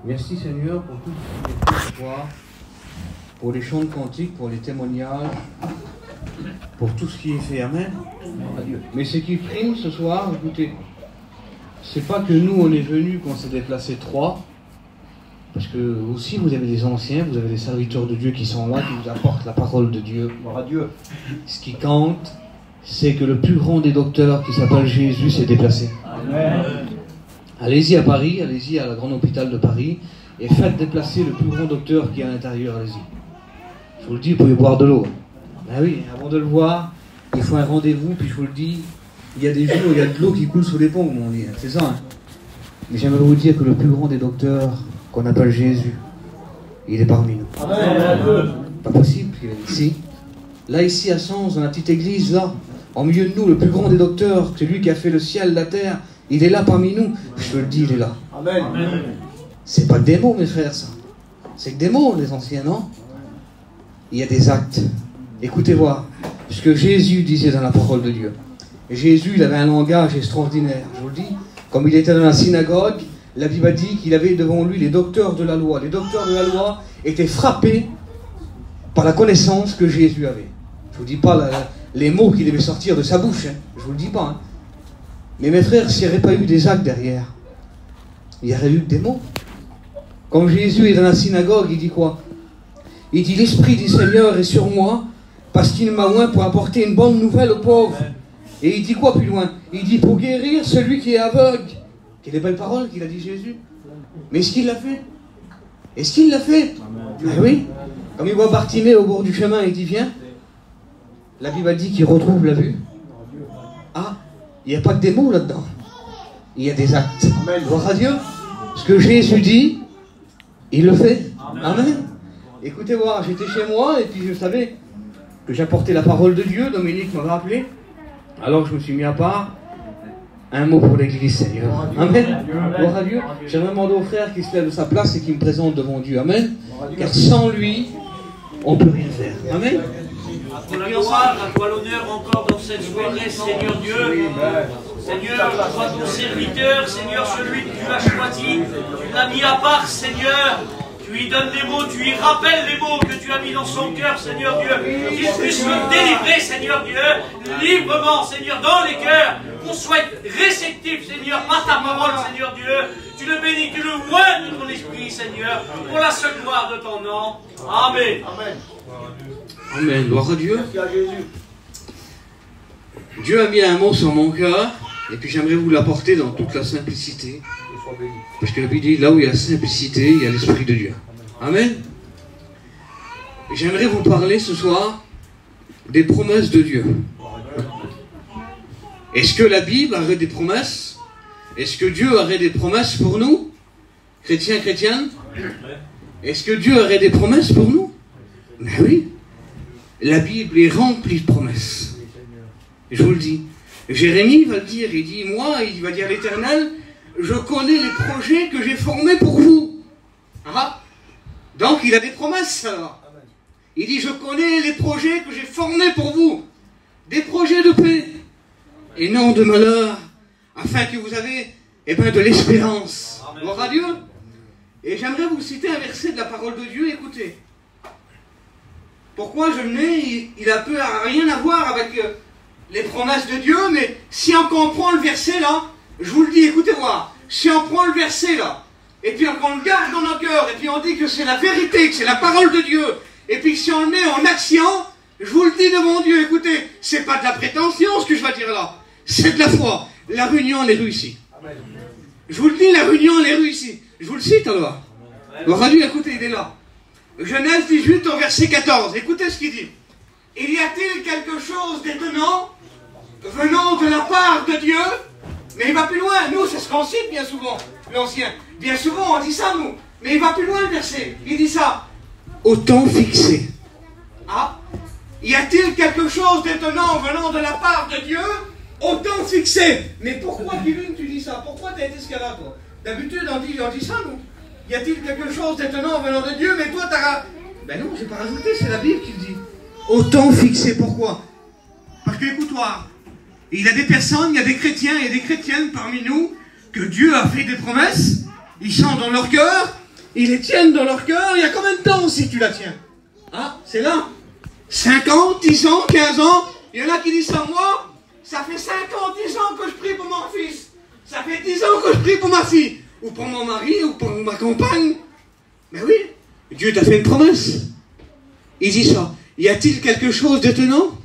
Merci Seigneur pour tout ce qui est fait ce soir, pour les chants de cantiques, pour les témoignages, pour tout ce qui est fait. Amen. Mais ce qui prime ce soir, écoutez, c'est pas que nous on est venus qu'on s'est déplacé trois, parce que aussi vous avez des anciens, vous avez des serviteurs de Dieu qui sont là, qui vous apportent la parole de Dieu. Gloire à Dieu. Ce qui compte, c'est que le plus grand des docteurs qui s'appelle Jésus s'est déplacé. Amen. Allez-y à Paris, allez-y à la grande hôpital de Paris et faites déplacer le plus grand docteur qui est à l'intérieur, allez-y. Je vous le dis, vous pouvez boire de l'eau. Ben oui, avant de le voir, il faut un rendez-vous, puis je vous le dis, il y a des jours où il y a de l'eau qui coule sous les ponts, comme on dit, c'est ça. Hein. Mais j'aimerais vous dire que le plus grand des docteurs, qu'on appelle Jésus, il est parmi nous. Amen. Pas possible qu'il est ici. Là, ici à Sens, dans la petite église, là, en milieu de nous, le plus grand des docteurs, c'est lui qui a fait le ciel, la terre, il est là parmi nous. Je te le dis, il est là. Amen. C'est pas que des mots, mes frères, ça. C'est que des mots, les anciens, non? Il y a des actes. Écoutez voir ce que Jésus disait dans la parole de Dieu. Jésus, il avait un langage extraordinaire, je vous le dis. Comme il était dans la synagogue, la Bible a dit qu'il avait devant lui les docteurs de la loi. Les docteurs de la loi étaient frappés par la connaissance que Jésus avait. Je ne vous dis pas les mots qui devaient sortir de sa bouche, hein. Je ne vous le dis pas. Hein. Mais mes frères, s'il n'y avait pas eu des actes derrière, il y aurait eu des mots. Quand Jésus est dans la synagogue, il dit quoi? Il dit, l'Esprit du Seigneur est sur moi, parce qu'il m'a oint pour apporter une bonne nouvelle aux pauvres. Et il dit quoi plus loin? Il dit, pour guérir celui qui est aveugle. Quelle belle parole qu'il a dit Jésus. Mais est-ce qu'il l'a fait? Est-ce qu'il l'a fait? Ah oui. Comme il voit Bartimée au bord du chemin, il dit, viens. La Bible dit qu'il retrouve la vue. Ah, il n'y a pas que des mots là-dedans. Il y a des actes. Gloire à Dieu. Ce que Jésus dit, il le fait. Amen. Écoutez voir, j'étais chez moi et puis je savais que j'apportais la parole de Dieu. Dominique m'avait appelé. Alors je me suis mis à part. Un mot pour l'église, Seigneur. Amen. Gloire à Dieu. J'aimerais demander au frère qui se lève de sa place et qui me présente devant Dieu. Amen. Car sans lui, on ne peut rien faire. Amen. À toi la gloire, à toi l'honneur encore dans cette soirée, Seigneur Dieu. Seigneur, à toi ton serviteur, Seigneur, celui que tu as choisi, tu l'as mis à part, Seigneur. Tu lui donnes les mots, tu lui rappelles les mots que tu as mis dans son cœur, Seigneur Dieu. Qu'il puisse le délivrer, Seigneur Dieu, librement, Seigneur, dans les cœurs. Qu'on soit réceptif, Seigneur, par ta parole, Seigneur Dieu. Tu le bénis, tu le oins de ton esprit, Seigneur, pour la seule gloire de ton nom. Amen. Amen. Amen. Gloire à Dieu. Dieu a mis un mot sur mon cœur, et puis j'aimerais vous l'apporter dans toute la simplicité. Parce que la Bible dit, là où il y a la simplicité, il y a l'Esprit de Dieu. Amen. J'aimerais vous parler ce soir des promesses de Dieu. Est-ce que la Bible aurait des promesses? Est-ce que Dieu aurait des promesses pour nous? Chrétiens, chrétiennes? Est-ce que Dieu aurait des promesses pour nous? Ben oui. La Bible est remplie de promesses. Je vous le dis. Jérémie va le dire, il dit, moi, il va dire l'Éternel, je connais les projets que j'ai formés pour vous. Ah. Donc il a des promesses alors. Il dit, je connais les projets que j'ai formés pour vous. Des projets de paix et non de malheur, afin que vous avez de l'espérance. Gloire à Dieu. Et j'aimerais vous citer un verset de la parole de Dieu, écoutez. Pourquoi je le mets? Il a peu à rien à voir avec les promesses de Dieu, mais si on comprend le verset là, je vous le dis, écoutez voir, si on prend le verset là, et puis on le garde dans nos cœurs, et puis on dit que c'est la vérité, que c'est la parole de Dieu, et puis si on le met en action, je vous le dis devant Dieu, écoutez, c'est pas de la prétention ce que je vais dire là, c'est de la foi. La réunion elle est réussie. Je vous le dis, la réunion elle est réussie. Je vous le cite alors. Gloire à Dieu, écoutez, il est là. Genèse 18 au verset 14, écoutez ce qu'il dit. Il y a-t-il quelque chose d'étonnant venant de la part de Dieu? Mais il va plus loin. Nous, c'est ce qu'on cite bien souvent, l'ancien. Bien souvent, on dit ça, nous. Mais il va plus loin, le verset. Il dit ça. Au temps fixé. Ah. Y a-t-il quelque chose d'étonnant venant de la part de Dieu? Au temps fixé. Mais pourquoi, Kevin, tu dis ça? Pourquoi tu as été escalade, toi? D'habitude, on dit ça, nous. Y a-t-il quelque chose d'étonnant venant de Dieu? Mais toi, t'as... Ben non, j'ai pas rajouté, c'est la Bible qui le dit. Au temps fixé. Pourquoi? Parce que, écoute-toi, il y a des personnes, il y a des chrétiens et des chrétiennes parmi nous que Dieu a fait des promesses ils chantent dans leur cœur, ils les tiennent dans leur cœur. Il y a combien de temps aussi que tu la tiens? Ah, c'est là. 5 ans, 10 ans, 15 ans. Il y en a qui disent ça, moi, ça fait 5 ans, 10 ans que je prie pour mon fils. Ça fait 10 ans que je prie pour ma fille. Ou pour mon mari, ou pour ma compagne. Mais oui, Dieu t'a fait une promesse. Il dit ça. Y a-t-il quelque chose d'étonnant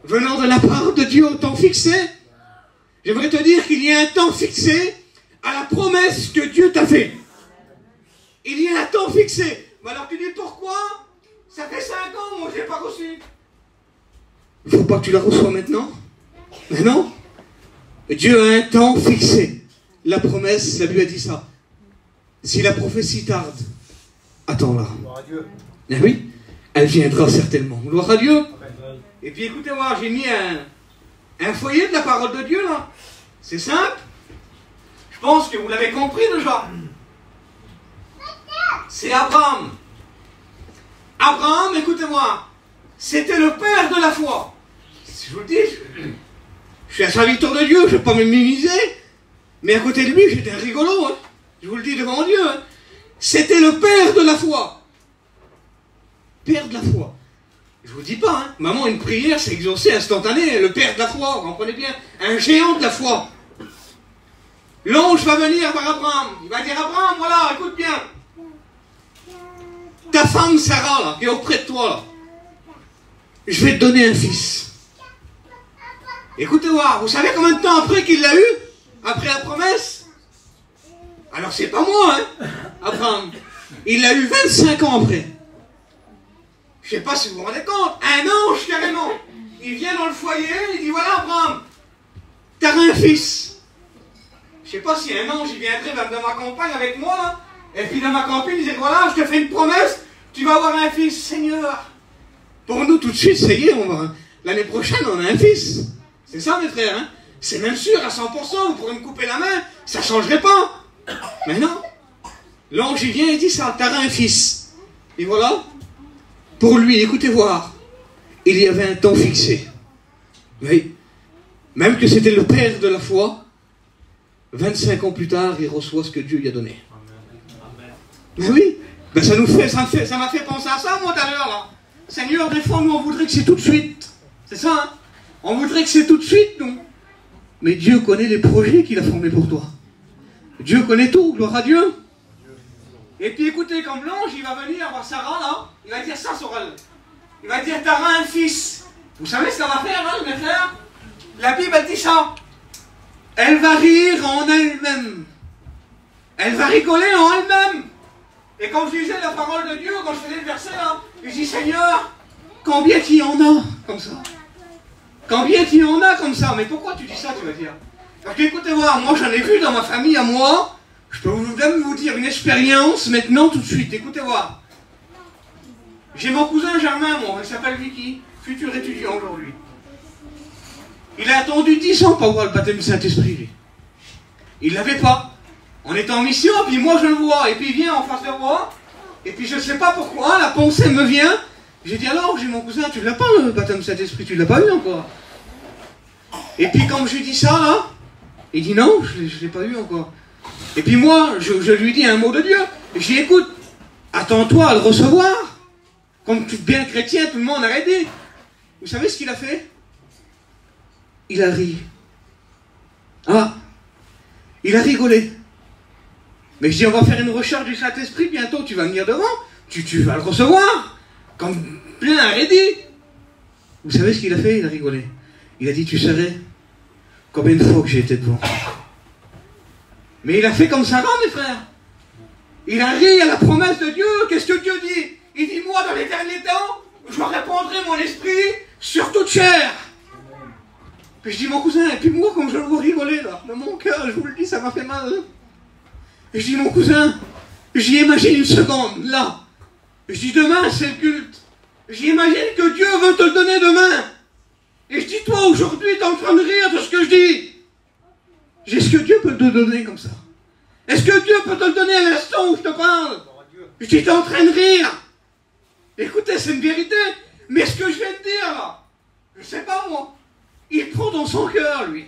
venant de la part de Dieu au temps fixé? J'aimerais te dire qu'il y a un temps fixé à la promesse que Dieu t'a fait. Il y a un temps fixé. Mais alors tu dis pourquoi? Ça fait 5 ans, moi je l'ai pas reçu. Il ne faut pas que tu la reçois maintenant. Mais non. Dieu a un temps fixé. La promesse, ça lui a dit ça. Si la prophétie tarde, attends-la. Eh oui, elle viendra certainement. Gloire à Dieu. Et puis écoutez-moi, j'ai mis un foyer de la parole de Dieu là. C'est simple. Je pense que vous l'avez compris déjà. C'est Abraham. Abraham, écoutez-moi, c'était le père de la foi. Je vous le dis, je suis un serviteur de Dieu, je ne vais pas me minimiser, mais à côté de lui, j'étais un rigolo, hein. Je vous le dis devant Dieu. Hein. C'était le père de la foi. Père de la foi. Je vous dis pas, hein. Maman, une prière, c'est exaucé instantané. Le père de la foi, vous comprenez bien. Un géant de la foi. L'ange va venir vers Abraham. Il va dire, Abraham, voilà, écoute bien. Ta femme Sarah, là, qui est auprès de toi, là. Je vais te donner un fils. Écoutez-moi, vous savez combien de temps après qu'il l'a eu? Après la promesse? Alors c'est pas moi, hein, Abraham. Il l'a eu 25 ans après. Je sais pas si vous vous rendez compte. Un ange, carrément. Il vient dans le foyer, il dit, voilà, Abraham, t'as un fils. Je sais pas si un ange, il viendrait dans ma campagne avec moi, là. Et puis dans ma campagne, il disait, voilà, je te fais une promesse, tu vas avoir un fils, Seigneur. Pour nous, tout de suite, ça y est, l'année prochaine, on a un fils. C'est ça, mes frères, hein. C'est même sûr, à 100%, vous pourrez me couper la main, ça changerait pas. Mais non. L'ange, il vient et dit ça, t'as un fils. Et voilà. Pour lui, écoutez voir, il y avait un temps fixé. Oui. Même que c'était le père de la foi, 25 ans plus tard, il reçoit ce que Dieu lui a donné. Mais oui. Ben ça m'a fait penser à ça, moi, tout à l'heure, là. Seigneur, des fois, nous, on voudrait que c'est tout de suite. C'est ça, hein. On voudrait que c'est tout de suite, nous. Mais Dieu connaît les projets qu'il a formés pour toi. Dieu connaît tout, gloire à Dieu. Et puis écoutez, comme l'ange, il va venir voir Sarah, là. Il va dire ça sur elle. Il va dire, t'auras un fils. Vous savez ce qu'elle va faire, hein, mes frères? La Bible, elle dit ça. Elle va rire en elle-même. Elle va rigoler en elle-même. Et quand je lisais la parole de Dieu, quand je faisais le verset, là, je dis, Seigneur, combien qu'il y en a comme ça? Combien qu'il y en a comme ça? Mais pourquoi tu dis ça, tu vas dire? Parce que écoutez-moi, moi j'en ai vu dans ma famille à moi, je peux même vous dire une expérience maintenant tout de suite, écoutez-moi. J'ai mon cousin Germain, moi, il s'appelle Vicky, futur étudiant aujourd'hui. Il a attendu 10 ans pour avoir le baptême du Saint-Esprit, lui. Il l'avait pas. On est en mission, puis moi je le vois, et puis il vient en face de moi, et puis je ne sais pas pourquoi, la pensée me vient. J'ai dit alors, j'ai mon cousin, tu l'as pas le baptême du Saint-Esprit, tu l'as pas eu encore. Et puis quand je lui dis ça là, il dit non, je ne l'ai pas eu encore. Et puis moi, je lui dis un mot de Dieu, et j'ai dit écoute, attends-toi à le recevoir. Comme tout bien chrétien, tout le monde a aidé. Vous savez ce qu'il a fait? Il a ri. Ah, il a rigolé. Mais je dis on va faire une recherche du Saint-Esprit, bientôt tu vas venir devant, tu vas le recevoir. Comme plein a aidé. Vous savez ce qu'il a fait? Il a rigolé. Il a dit, tu savais combien de fois que j'ai été devant. Mais il a fait comme Sarah, mes frères. Il a ri à la promesse de Dieu. Qu'est-ce que Dieu dit? Il dit, moi, dans les derniers temps, je répandrai mon esprit sur toute chair. Puis je dis, mon cousin, et puis moi, comme je le vois rigoler, là, dans mon cœur, je vous le dis, ça m'a fait mal. Et je dis, mon cousin, j'y imagine une seconde, là. Je dis, demain, c'est le culte. J'imagine que Dieu veut te le donner demain. Et je dis, toi, aujourd'hui, tu es en train de rire de ce que je dis. Est-ce que Dieu peut te le donner comme ça? Est-ce que Dieu peut te le donner à l'instant où je te parle? Je dis, tu es en train de rire. Écoutez, c'est une vérité. Mais ce que je viens de dire, là, je ne sais pas, moi. Il prend dans son cœur, lui.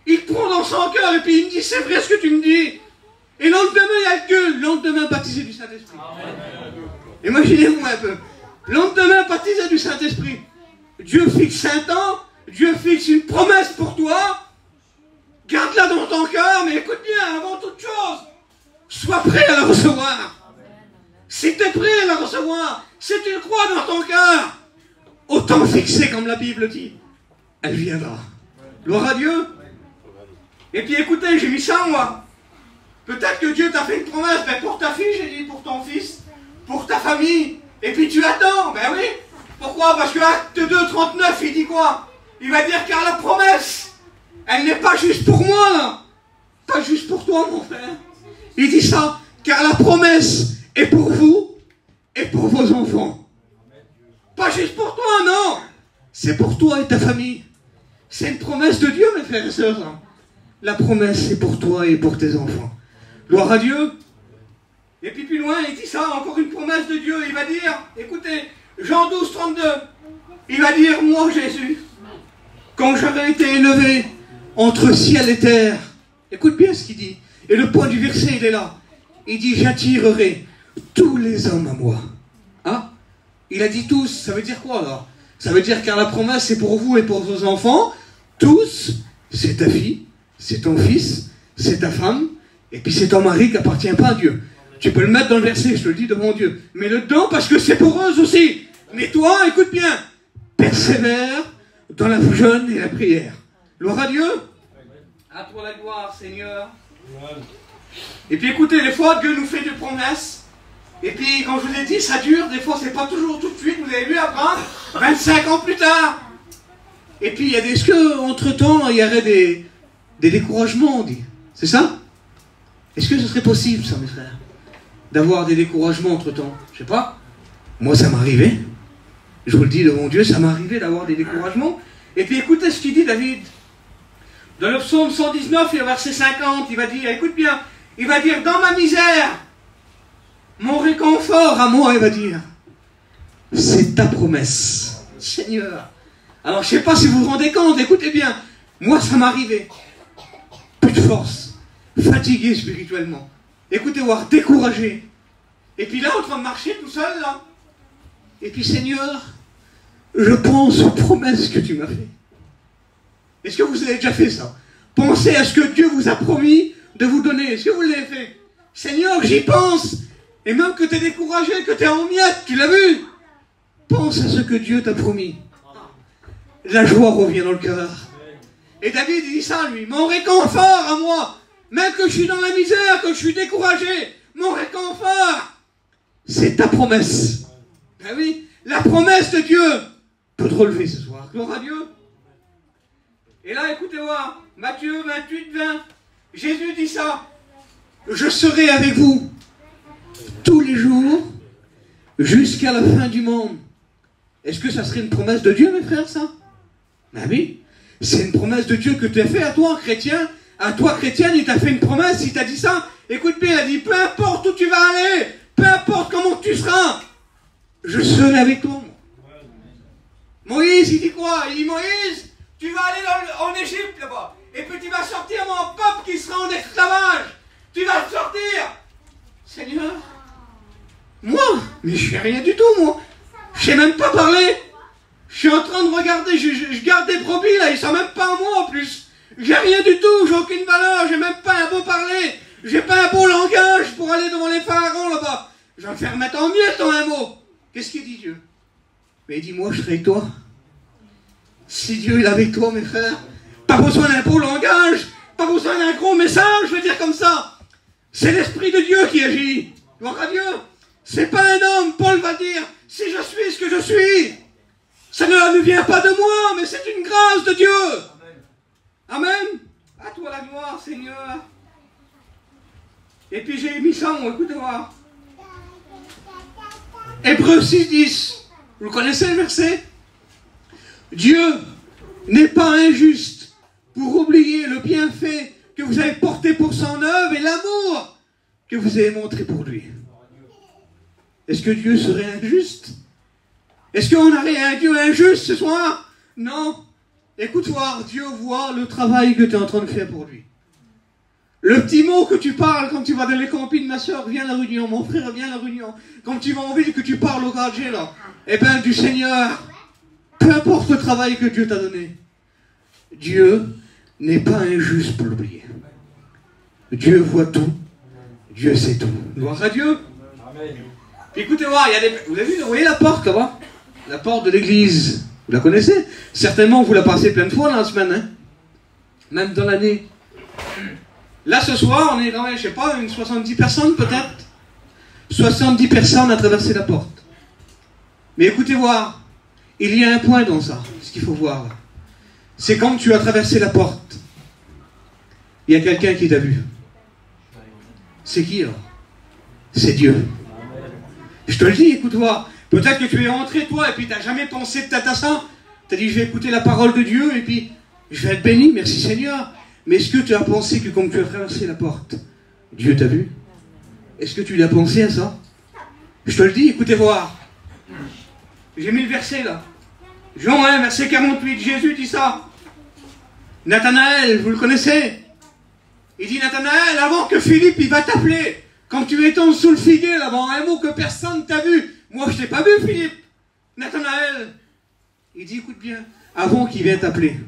Il prend dans son cœur et puis il me dit, c'est vrai ce que tu me dis. Et le lendemain, il y a Dieu, le lendemain baptisé du Saint-Esprit. Imaginez-vous un peu. Le lendemain baptisé du Saint-Esprit. Dieu fixe un temps, Dieu fixe une promesse pour toi. Garde-la dans ton cœur, mais écoute bien, avant toute chose, sois prêt à la recevoir. Si tu es prêt à la recevoir, si tu le crois dans ton cœur, au temps fixé, comme la Bible dit, elle viendra. Gloire à Dieu. Et puis écoutez, j'ai mis ça moi. Peut-être que Dieu t'a fait une promesse, mais pour ta fille, j'ai dit, pour ton fils, pour ta famille. Et puis tu attends, ben oui. Pourquoi? Parce que Acte 2, 39, il dit quoi? Il va dire, car la promesse, elle n'est pas juste pour moi, là. Pas juste pour toi, mon frère. Il dit ça, car la promesse est pour vous et pour vos enfants. Pas juste pour toi, non. C'est pour toi et ta famille. C'est une promesse de Dieu, mes frères et sœurs. Hein. La promesse est pour toi et pour tes enfants. Gloire à Dieu. Et puis plus loin, il dit ça, encore une promesse de Dieu. Il va dire, écoutez, Jean 12, 32, il va dire, moi Jésus, quand j'aurai été élevé entre ciel et terre, écoute bien ce qu'il dit, et le point du verset il est là, il dit, j'attirerai tous les hommes à moi. Hein? Il a dit tous, ça veut dire quoi alors? Ça veut dire car la promesse c'est pour vous et pour vos enfants, tous, c'est ta fille, c'est ton fils, c'est ta femme, et puis c'est ton mari qui appartient pas à Dieu. Tu peux le mettre dans le verset, je te le dis devant Dieu. Mets-le dedans parce que c'est pour eux aussi. Mais toi, écoute bien, persévère dans la jeûne et la prière. Gloire à Dieu. À toi la gloire, Seigneur. Et puis écoutez, des fois, Dieu nous fait des promesses. Et puis, quand je vous ai dit, ça dure. Des fois, c'est pas toujours tout de suite. Vous avez vu, Abraham, 25 ans plus tard. Et puis, il y a des... Est-ce qu'entre-temps, il y aurait des découragements, on dit? C'est ça? Est-ce que ce serait possible, ça, mes frères? D'avoir des découragements entre-temps? Je sais pas. Moi, ça m'est arrivé. Je vous le dis devant Dieu, ça m'est arrivé d'avoir des découragements. Et puis, écoutez ce qu'il dit, David. Dans le psaume 119, et au verset 50, il va dire, écoute bien, il va dire, dans ma misère, mon réconfort à moi, il va dire, c'est ta promesse, Seigneur. Alors, je ne sais pas si vous vous rendez compte, écoutez bien, moi, ça m'est arrivé. Plus de force, fatigué spirituellement. Écoutez voir, découragé. Et puis là, en train de marcher tout seul, là. Et puis, Seigneur, je pense aux promesses que tu m'as faites. Est-ce que vous avez déjà fait ça? Pensez à ce que Dieu vous a promis de vous donner. Est-ce que vous l'avez fait? Seigneur, j'y pense. Et même que tu es découragé, que tu es en miettes, tu l'as vu? Pense à ce que Dieu t'a promis. La joie revient dans le cœur. Et David il dit ça, lui. Mon réconfort à moi, même que je suis dans la misère, que je suis découragé, mon réconfort, c'est ta promesse. Ben oui, la promesse de Dieu peut te relever ce soir. Gloire à Dieu. Et là, écoutez-moi, Matthieu 28, 20, Jésus dit ça. Je serai avec vous tous les jours jusqu'à la fin du monde. Est-ce que ça serait une promesse de Dieu, mes frères, ça? Ben oui, c'est une promesse de Dieu que tu as fait à toi, chrétien. À toi, chrétienne, il t'a fait une promesse, il t'a dit ça. Écoute bien, il a dit, peu importe où tu vas aller, peu importe comment tu seras, je serai avec toi. Moïse, il dit quoi? Il dit, Moïse, tu vas aller en Égypte là-bas, et puis tu vas sortir mon peuple qui sera en esclavage. Tu vas le sortir. Seigneur, moi, mais je fais rien du tout, moi. Je sais même pas parler. Je suis en train de regarder, je garde des brebis là, ils sont même pas à moi en plus. J'ai rien du tout, j'ai aucune valeur, j'ai même pas un beau parler, j'ai pas un beau langage pour aller devant les pharaons là-bas. Je vais me faire mettre en miettes en un mot. Qu'est-ce qu'il dit Dieu? Mais il dit, moi je serai avec toi. Si Dieu est avec toi, mes frères, pas besoin d'un beau langage, pas besoin d'un gros message, je veux dire comme ça. C'est l'Esprit de Dieu qui agit. Gloire à Dieu. C'est pas un homme, Paul va dire, si je suis ce que je suis, ça ne vient pas de moi, mais c'est une grâce de Dieu. Amen. À toi la gloire, Seigneur. Et puis j'ai mis ça, moi, écoutez-moi. Hébreux 6, 10. Vous connaissez le verset? Dieu n'est pas injuste pour oublier le bienfait que vous avez porté pour son œuvre et l'amour que vous avez montré pour lui. Est-ce que Dieu serait injuste? Est-ce qu'on aurait un Dieu injuste ce soir? Non. Écoute voir, Dieu voit le travail que tu es en train de faire pour lui. Le petit mot que tu parles quand tu vas dans les campines, ma soeur, viens à la réunion, mon frère, viens à la réunion. Quand tu vas en ville, que tu parles au gardien, là, eh bien, du Seigneur, peu importe le travail que Dieu t'a donné, Dieu n'est pas injuste pour l'oublier. Dieu voit tout, Dieu sait tout. Gloire à Dieu. Amen. Écoutez-moi, vous avez vu, vous voyez la porte là-bas? La porte de l'église. Vous la connaissez? Certainement, vous la passez plein de fois dans la semaine, hein? Même dans l'année. Là, ce soir, on est quand même, je sais pas, une 70 personnes peut-être. 70 personnes à traverser la porte. Mais écoutez voir, il y a un point dans ça, ce qu'il faut voir. C'est quand tu as traversé la porte, il y a quelqu'un qui t'a vu. C'est qui alors? C'est Dieu. Je te le dis, écoute-moi. Peut-être que tu es rentré, toi, et puis tu n'as jamais pensé de tête à ça. Tu as dit, je vais écouter la parole de Dieu, et puis je vais être béni, merci Seigneur. Mais est-ce que tu as pensé que comme tu as traversé la porte, Dieu t'a vu? Est-ce que tu l'as pensé à ça? Je te le dis, écoutez voir. J'ai mis le verset là. Jean 1, verset 48, Jésus dit ça. Nathanaël, vous le connaissez? Il dit, Nathanaël, avant que Philippe, il va t'appeler, quand tu étais sous le figuier là-bas, un mot que personne ne t'a vu. Moi, je t'ai pas vu, Philippe. Nathanaël. Il dit, écoute bien, avant qu'il vienne t'appeler.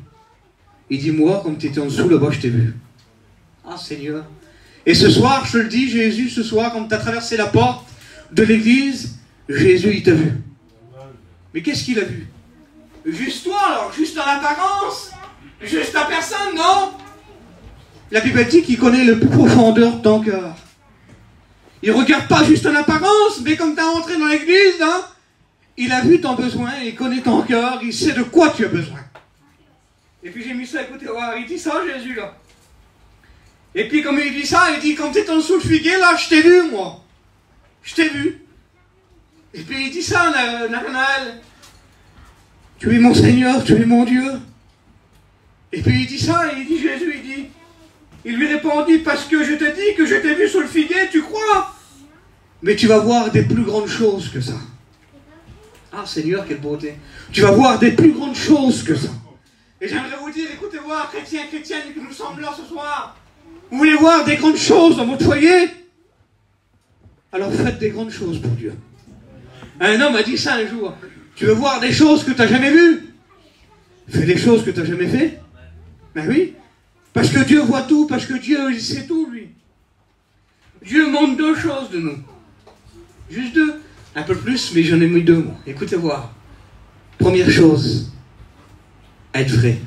Il dit, moi, comme tu étais en dessous là-bas, je t'ai vu. Ah, Seigneur. Et ce soir, je te le dis, Jésus, ce soir, quand tu as traversé la porte de l'église, Jésus, il t'a vu. Mais qu'est-ce qu'il a vu? Juste toi, alors, juste en apparence? Juste ta personne, non? La Bible dit qu'il connaît le plus profondeur de ton cœur. Il ne regarde pas juste en apparence, mais comme tu es entré dans l'église, hein, il a vu ton besoin, il connaît ton cœur, il sait de quoi tu as besoin. Et puis j'ai mis ça, écoutez, il dit ça, Jésus, là. Et puis comme il dit ça, il dit, quand tu es en dessous le figuier, là, je t'ai vu, moi. Je t'ai vu. Et puis il dit ça, Nathanaël. Tu es mon Seigneur, tu es mon Dieu. Et puis il dit ça, et il dit, Jésus, il dit, il lui répondit, parce que je te dis que je t'ai vu sur le figuier, tu crois? Mais tu vas voir des plus grandes choses que ça. Ah Seigneur, quelle beauté. Tu vas voir des plus grandes choses que ça. Et j'aimerais vous dire, écoutez voir, chrétiens, chrétiennes, que nous sommes là ce soir. Vous voulez voir des grandes choses dans votre foyer? Alors faites des grandes choses pour Dieu. Un homme a dit ça un jour. Tu veux voir des choses que tu n'as jamais vues? Fais des choses que tu n'as jamais fait. Ben oui. Parce que Dieu voit tout, parce que Dieu, il sait tout, lui. Dieu montre deux choses de nous. Juste deux. Un peu plus, mais j'en ai mis deux, moi. Écoutez voir. Première chose, être vrai.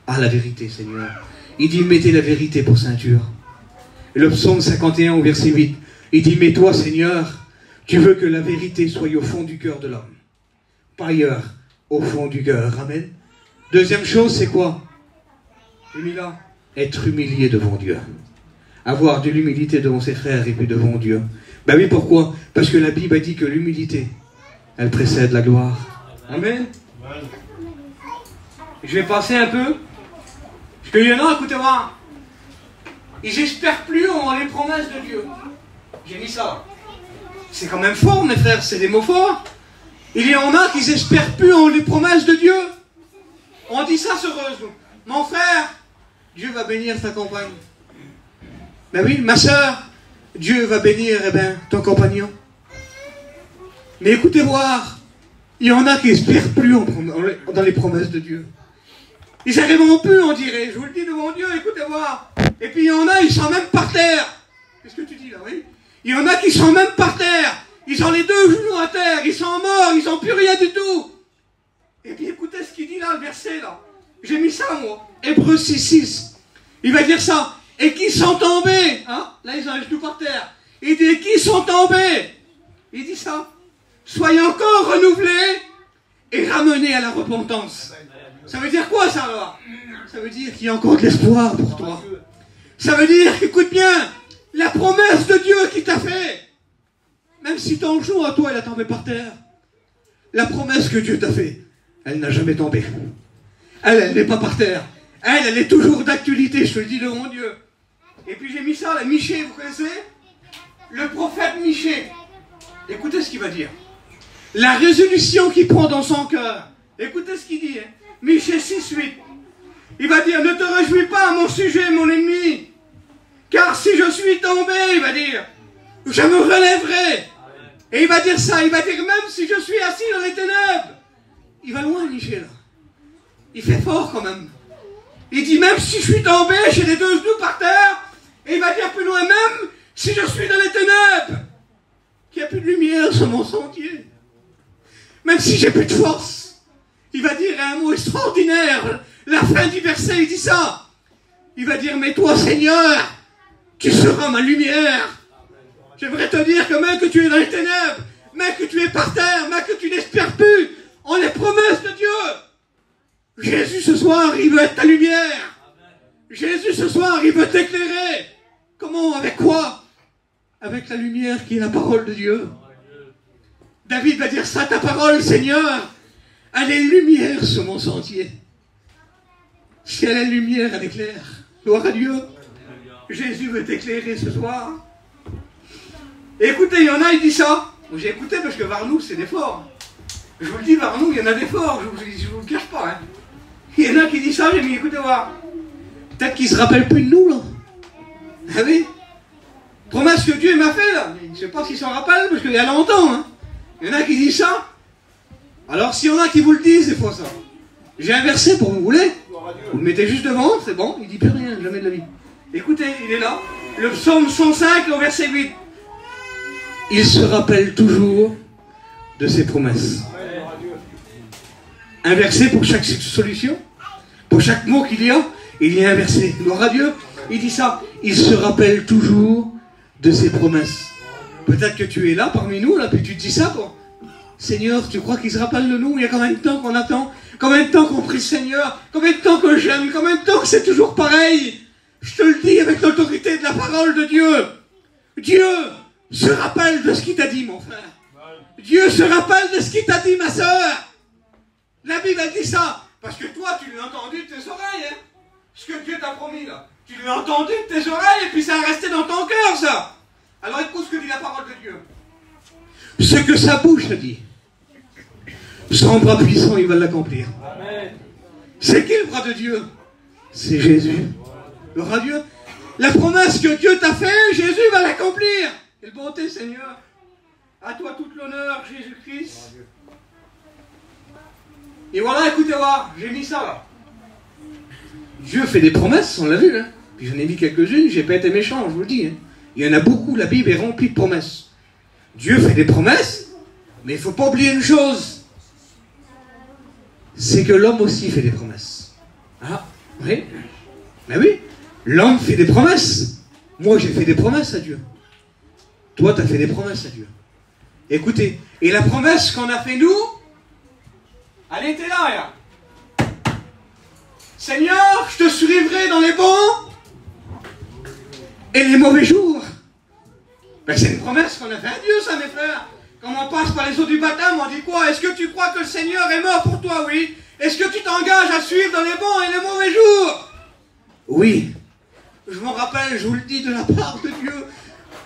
Ah, la vérité, Seigneur. Il dit, mettez la vérité pour ceinture. Et le psaume 51 au verset 8, il dit, mais toi, Seigneur, tu veux que la vérité soit au fond du cœur de l'homme. Pas ailleurs, au fond du cœur. Amen. Deuxième chose, c'est quoi? Être humilié devant Dieu. Avoir de l'humilité devant ses frères et puis devant Dieu. Ben oui, pourquoi? Parce que la Bible a dit que l'humilité, elle précède la gloire. Amen. Je vais passer un peu. Parce qu'il y en a, écoutez-moi, ils espèrent plus en les promesses de Dieu. J'ai mis ça. C'est quand même fort, mes frères, c'est des mots forts. Il y en a qui n'espèrent plus en les promesses de Dieu. On dit ça sérieusement. Mon frère, Dieu va bénir ta compagne. Ben oui, ma soeur, Dieu va bénir ton compagnon. Mais écoutez voir, il y en a qui n'espèrent plus dans les promesses de Dieu. Ils n'arriveront plus, on dirait. Je vous le dis devant Dieu, écoutez voir. Et puis il y en a, ils sont même par terre. Qu'est-ce que tu dis là, oui? Il y en a qui sont même par terre. Ils ont les deux genoux à terre. Ils sont morts, ils n'ont plus rien du tout. Et puis écoutez ce qu'il dit là, le verset là. J'ai mis ça, moi. Hébreux 6:6. Il va dire ça. Et qui sont tombés, hein? Là, ils ont les genoux par terre. Il dit, qui sont tombés? Il dit ça. Soyez encore renouvelés et ramenés à la repentance. Ça veut dire quoi, ça, là? Ça veut dire qu'il y a encore de l'espoir pour toi. Ça veut dire qu'écoute bien, la promesse de Dieu qui t'a fait, même si ton genou à toi, elle a tombé par terre, la promesse que Dieu t'a fait, elle n'a jamais tombé. Elle n'est pas par terre. Elle est toujours d'actualité, je te le dis devant Dieu. Et puis j'ai mis ça, là, Michée, vous connaissez? Le prophète Michée. Écoutez ce qu'il va dire. La résolution qu'il prend dans son cœur. Écoutez ce qu'il dit. Hein. Michée 6:8. Il va dire, ne te réjouis pas à mon sujet, mon ennemi. tombé, il va dire, je me relèverai. Et il va dire ça, il va dire même si je suis assis dans les ténèbres. Il va loin, Michel. Il fait fort quand même. Il dit même si je suis tombé, j'ai les deux genoux par terre. Et il va dire plus loin, même si je suis dans les ténèbres, qu'il n'y a plus de lumière sur mon sentier. Même si j'ai plus de force. Il va dire un mot extraordinaire. La fin du verset, il dit ça. Il va dire, mais toi, Seigneur, tu seras ma lumière. J'aimerais te dire que même que tu es dans les ténèbres, même que tu es par terre, même que tu n'espères plus en les promesses de Dieu. Jésus, ce soir, il veut être ta lumière. Jésus, ce soir, il veut t'éclairer. Comment? Avec quoi? Avec la lumière qui est la parole de Dieu. David va dire ça, ta parole, Seigneur, elle est lumière sur mon sentier. Si elle est lumière, elle éclaire. Gloire à Dieu. Jésus veut t'éclairer ce soir. Et écoutez, il y en a, il dit ça. J'ai écouté parce que Varnou, c'est des forts. Je vous le dis, Varnou, il y en a des forts, je ne vous le cache pas. Hein. Il y en a qui disent ça, j'ai mis, écoutez voir. Peut-être qu'ils ne se rappellent plus de nous, là. Ah oui. Promesse que Dieu m'a fait, là. Je ne sais pas s'ils s'en rappellent, parce qu'il y a longtemps. Hein. Il y en a qui disent ça. Alors, s'il y en a qui vous le disent, c'est fois ça. J'ai un verset pour vous voulez. Vous le mettez juste devant, c'est bon, il dit plus rien, jamais de la vie. Écoutez, il est là. Le psaume 105, au verset 8. Il se rappelle toujours de ses promesses. Un verset pour chaque solution. Pour chaque mot qu'il y a, il y a un verset. Gloire à Dieu. Il dit ça. Il se rappelle toujours de ses promesses. Peut-être que tu es là parmi nous, là, puis tu te dis ça, toi. Seigneur, tu crois qu'il se rappelle de nous? Il y a combien de temps qu'on attend? Combien de temps qu'on prie Seigneur? Combien de temps que j'aime? Combien de temps que c'est toujours pareil? Je te le dis avec l'autorité de la parole de Dieu. Dieu se rappelle de ce qu'il t'a dit, mon frère. Dieu se rappelle de ce qu'il t'a dit, ma soeur. La Bible a dit ça. Parce que toi, tu l'as entendu de tes oreilles. Hein? Ce que Dieu t'a promis, là. Tu l'as entendu de tes oreilles et puis ça a resté dans ton cœur, ça. Alors écoute ce que dit la parole de Dieu. Ce que sa bouche a dit, son bras puissant, il va l'accomplir. C'est qui le bras de Dieu? C'est Jésus. Gloire à Dieu. La promesse que Dieu t'a fait, Jésus va l'accomplir. Quelle bonté, Seigneur. À toi toute l'honneur, Jésus-Christ. Et voilà, écoutez voir, j'ai mis ça là. Dieu fait des promesses, on l'a vu. Hein. Puis j'en ai mis quelques-unes, j'ai pas été méchant, je vous le dis. Hein. Il y en a beaucoup, la Bible est remplie de promesses. Dieu fait des promesses, mais il ne faut pas oublier une chose. C'est que l'homme aussi fait des promesses. Ah, oui. Ben oui, l'homme fait des promesses. Moi, j'ai fait des promesses à Dieu. Toi, tu as fait des promesses à Dieu. Écoutez, et la promesse qu'on a fait nous, elle était là. Seigneur, je te suivrai dans les bons et les mauvais jours. Ben, c'est une promesse qu'on a fait à Dieu, ça, mes frères. Quand on passe par les eaux du baptême, on dit quoi? Est-ce que tu crois que le Seigneur est mort pour toi? Oui. Est-ce que tu t'engages à suivre dans les bons et les mauvais jours? Oui. Je m'en rappelle, je vous le dis de la part de Dieu.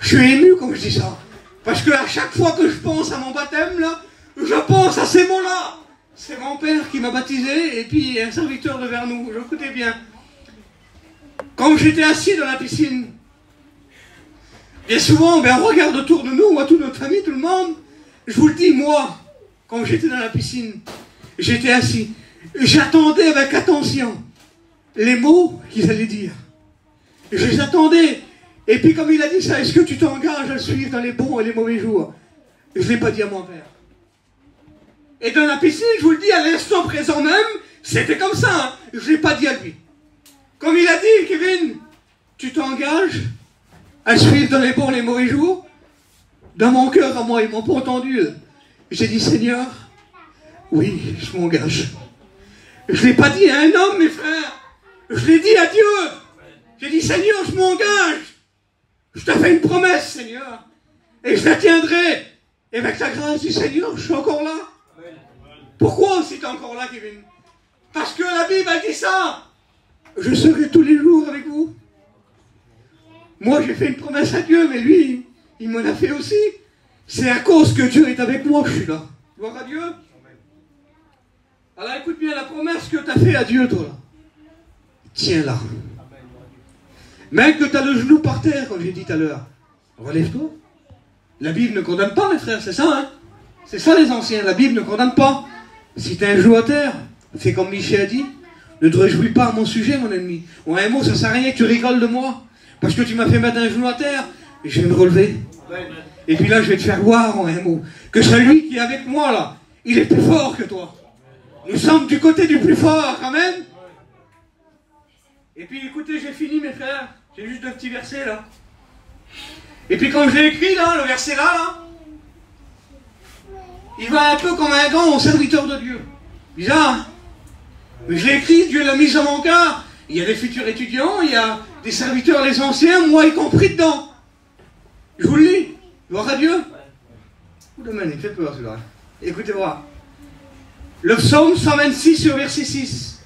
Je suis ému quand je dis ça. Parce que à chaque fois que je pense à mon baptême, là, je pense à ces mots-là. C'est mon père qui m'a baptisé, et puis un serviteur de Vernou. Écoutez bien. Quand j'étais assis dans la piscine, et souvent, ben, on regarde autour de nous, à toute notre famille, tout le monde. Je vous le dis, moi, quand j'étais dans la piscine, j'étais assis. J'attendais avec attention les mots qu'il allait dire. Je les attendais. Et puis comme il a dit ça, est-ce que tu t'engages à le suivre dans les bons et les mauvais jours? Je ne l'ai pas dit à mon père. Et dans la piscine, je vous le dis, à l'instant présent même, c'était comme ça. Hein. Je ne l'ai pas dit à lui. Comme il a dit, Kevin, tu t'engages à suivre dans les bons et les mauvais jours? Dans mon cœur, à moi, ils ne m'ont pas entendu. J'ai dit, Seigneur, oui, je m'engage. Je ne l'ai pas dit à un homme, mes frères. Je l'ai dit à Dieu. J'ai dit, Seigneur, je m'engage. Je t'ai fait une promesse, Seigneur. Et je la tiendrai. Et avec la grâce du Seigneur, je suis encore là. Pourquoi si tu es encore là, Kevin? Parce que la Bible a dit ça. Je serai tous les jours avec vous. Moi, j'ai fait une promesse à Dieu, mais lui, il m'en a fait aussi. C'est à cause que Dieu est avec moi que je suis là. Gloire à Dieu. Alors écoute bien la promesse que tu as fait à Dieu, toi. Tiens-la. Même que tu as le genou par terre, comme j'ai dit tout à l'heure. Relève-toi. La Bible ne condamne pas, mes frères, c'est ça, hein? C'est ça, les anciens. La Bible ne condamne pas. Si tu as un genou à terre, fais comme Michel a dit. Ne te réjouis pas à mon sujet, mon ennemi. En un mot, ça ne sert à rien que tu rigoles de moi. Parce que tu m'as fait mettre un genou à terre. Et je vais me relever. Et puis là, je vais te faire voir, en un mot, que celui qui est avec moi, là, il est plus fort que toi. Nous sommes du côté du plus fort, quand même. Et puis, écoutez, j'ai fini, mes frères. J'ai juste 2 petits versets, là. Et puis, quand je l'ai écrit, là, le verset là, il va un peu comme un grand serviteur de Dieu. Bizarre, hein? Mais je l'ai écrit, Dieu l'a mis dans mon cœur. Il y a des futurs étudiants, il y a des serviteurs, les anciens, moi y compris dedans. Je vous le lis. Gloire à Dieu. Ouh, il me fait peur, celui-là. Écoutez voir. Le psaume 126 au verset 6.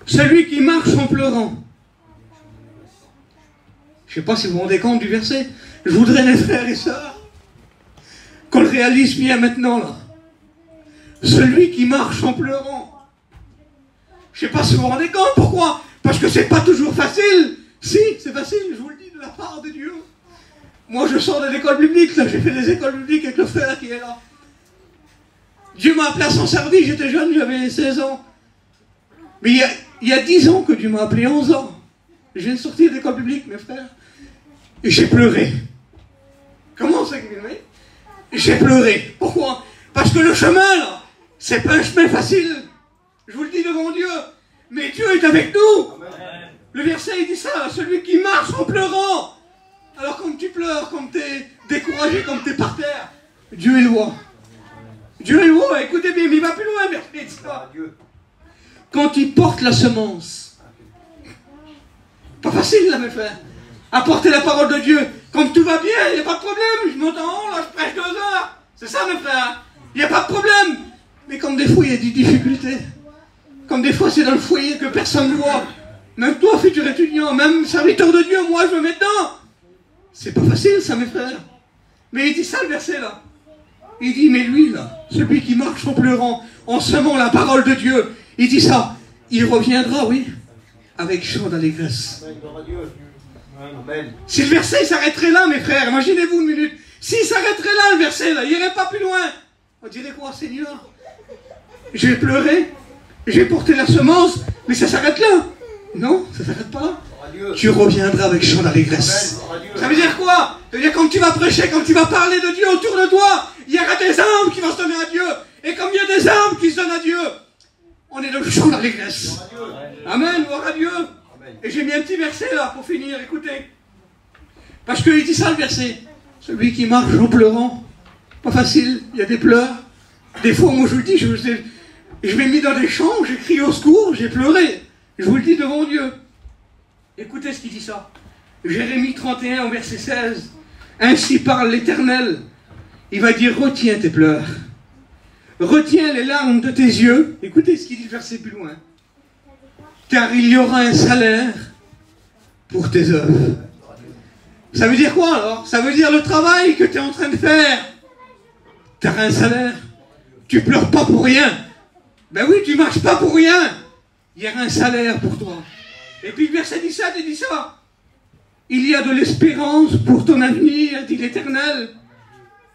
Celui qui marche en pleurant. Je ne sais pas si vous vous rendez compte du verset. Je voudrais, les frères et sœurs, qu'on le réalise bien maintenant, là. Celui qui marche en pleurant. Je ne sais pas si vous vous rendez compte. Pourquoi? Parce que c'est pas toujours facile. Si, c'est facile, je vous le dis, de la part de Dieu. Moi, je sors de l'école biblique, là. J'ai fait des écoles bibliques avec le frère qui est là. Dieu m'a appelé à son service, j'étais jeune, j'avais 16 ans. Mais il y a 10 ans que Dieu m'a appelé, 11 ans. Je viens de sortir de l'école biblique, mes frères. Et j'ai pleuré. Comment c'est que vous voyez? J'ai pleuré. Pourquoi? Parce que le chemin, là, c'est pas un chemin facile. Je vous le dis devant Dieu. Mais Dieu est avec nous. Le verset, il dit ça, celui qui marche en pleurant. Alors comme tu pleures, comme tu es découragé, comme tu es par terre, Dieu est loin. Dieu est loin, écoutez bien, mais il va plus loin, verset ça. Quand il porte la semence. Pas facile là, mes frères. Apporter la parole de Dieu. Quand tout va bien, il n'y a pas de problème. Je monte en haut, là, je prêche 2 heures. C'est ça, mes frères. Il n'y a pas de problème. Mais comme des fois, il y a des difficultés. Comme des fois, c'est dans le foyer que personne ne voit. Même toi, futur étudiant, même serviteur de Dieu, moi, je me mets dedans. C'est pas facile, ça, mes frères. Mais il dit ça, le verset, là. Il dit, mais lui, là, celui qui marche en pleurant, en semant la parole de Dieu, il dit ça. Il reviendra, oui, avec chant d'allégresse. Si le verset s'arrêterait là, mes frères, imaginez-vous une minute. S'il s'arrêterait là, le verset, là, il n'irait pas plus loin. On dirait quoi, Seigneur? Je vais pleurer, je vais porter la semence, mais ça s'arrête là. Non, ça s'arrête pas là. Tu reviendras avec chant d'allégresse. Ça veut dire quoi? Ça veut dire quand tu vas prêcher, quand tu vas parler de Dieu autour de toi, il y aura des âmes qui vont se donner à Dieu. Et comme il y a des âmes qui se donnent à Dieu, on est dans le chant d'allégresse. Amen, gloire à Dieu. Et j'ai mis un petit verset là pour finir, écoutez. Parce qu'il dit ça le verset. Celui qui marche en pleurant, pas facile, il y a des pleurs. Des fois, moi je vous le dis, je m'ai mis dans des chants, j'ai crié au secours, j'ai pleuré. Je vous le dis devant Dieu. Écoutez ce qu'il dit ça. Jérémie 31 au verset 16. Ainsi parle l'Éternel. Il va dire, retiens tes pleurs. Retiens les larmes de tes yeux. Écoutez ce qu'il dit le verset plus loin. Car il y aura un salaire pour tes œuvres. Ça veut dire quoi alors? Ça veut dire le travail que tu es en train de faire. Tu as un salaire. Tu pleures pas pour rien. Ben oui, tu marches pas pour rien. Il y a un salaire pour toi. Et puis le verset 17, il dit ça. Il y a de l'espérance pour ton avenir, dit l'Éternel.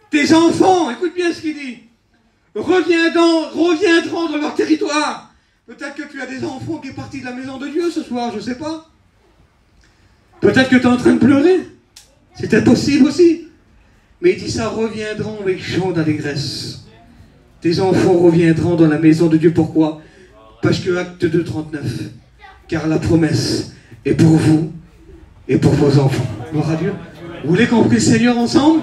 Tes enfants, écoute bien ce qu'il dit, reviendront dans leur territoire. Peut-être que tu as des enfants qui sont partis de la maison de Dieu ce soir, je ne sais pas. Peut-être que tu es en train de pleurer. C'est possible aussi. Mais il dit ça, reviendront avec chant d'allégresse. Tes enfants reviendront dans la maison de Dieu. Pourquoi? Parce que Acte 2, 39. Car la promesse est pour vous et pour vos enfants. Gloire à Dieu. Vous voulez qu'on prie le Seigneur ensemble?